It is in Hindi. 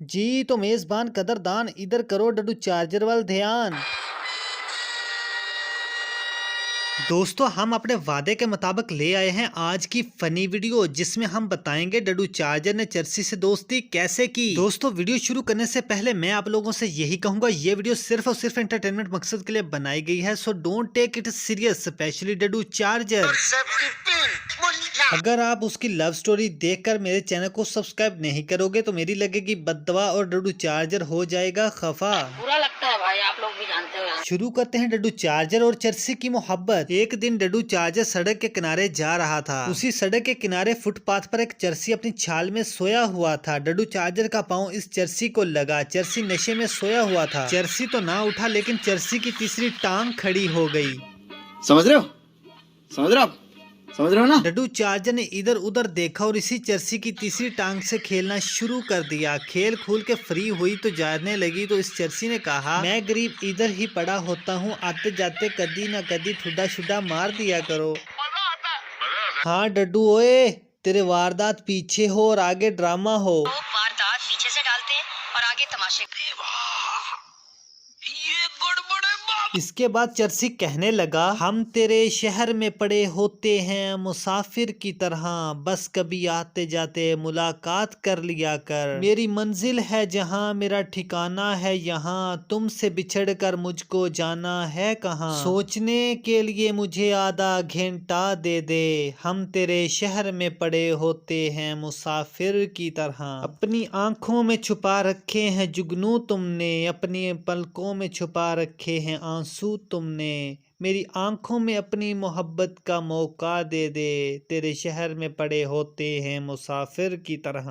जी तो मेजबान कदरदान, इधर करो डडू चार्जर वाल ध्यान। दोस्तों हम अपने वादे के मुताबिक ले आए हैं आज की फनी वीडियो, जिसमें हम बताएंगे डडू चार्जर ने चर्सी से दोस्ती कैसे की। दोस्तों वीडियो शुरू करने से पहले मैं आप लोगों से यही कहूंगा, ये वीडियो सिर्फ और सिर्फ एंटरटेनमेंट मकसद के लिए बनाई गई है, so don't take it serious, specially डडू चार्जर। अगर आप उसकी लव स्टोरी देखकर मेरे चैनल को सब्सक्राइब नहीं करोगे तो मेरी लगेगी बददुआ और डडू चार्जर हो जाएगा खफा। बुरा लगता है भाई, आप लोग भी जानते हो। शुरू करते हैं डडू चार्जर और चर्सी की मोहब्बत। एक दिन डडू चार्जर सड़क के किनारे जा रहा था। उसी सड़क के किनारे फुटपाथ पर एक चर्सी अपनी छाल में सोया हुआ था। डडू चार्जर का पाँव इस चर्सी को लगा। चर्सी नशे में सोया हुआ था। चर्सी तो ना उठा, लेकिन चर्सी की तीसरी टांग खड़ी हो गई। समझ रहे हो? समझ रहे हो आप? समझ रहे हो ना? डडू चार्जर ने इधर उधर देखा और इसी चर्सी की तीसरी टांग से खेलना शुरू कर दिया। खेल खूल के फ्री हुई तो जाने लगी तो इस चर्सी ने कहा, मैं गरीब इधर ही पड़ा होता हूँ, आते जाते कदी न कदी ठुड्डा शुड्डा मार दिया करो। हाँ डड्डू ओए, तेरे वारदात पीछे हो और आगे ड्रामा हो। वारदात पीछे से डालते हैं और आगे तमाशे। ये गड़बड़ है बाप। इसके बाद चर्सी कहने लगा, हम तेरे शहर में पड़े होते हैं मुसाफिर की तरह, बस कभी आते जाते मुलाकात कर लिया कर। मेरी मंजिल है जहाँ, मेरा ठिकाना है यहाँ, तुमसे बिछड़ कर मुझको जाना है कहाँ। सोचने के लिए मुझे आधा घंटा दे दे, हम तेरे शहर में पड़े होते हैं मुसाफिर की तरह। अपनी आंखों में छुपा रखे हैं जुगनू तुमने, अपनी पलकों में छुपा रखे हैं आंसू तुमने, मेरी आंखों में अपनी मोहब्बत का मौका दे दे, तेरे शहर में पड़े होते हैं मुसाफिर की तरह।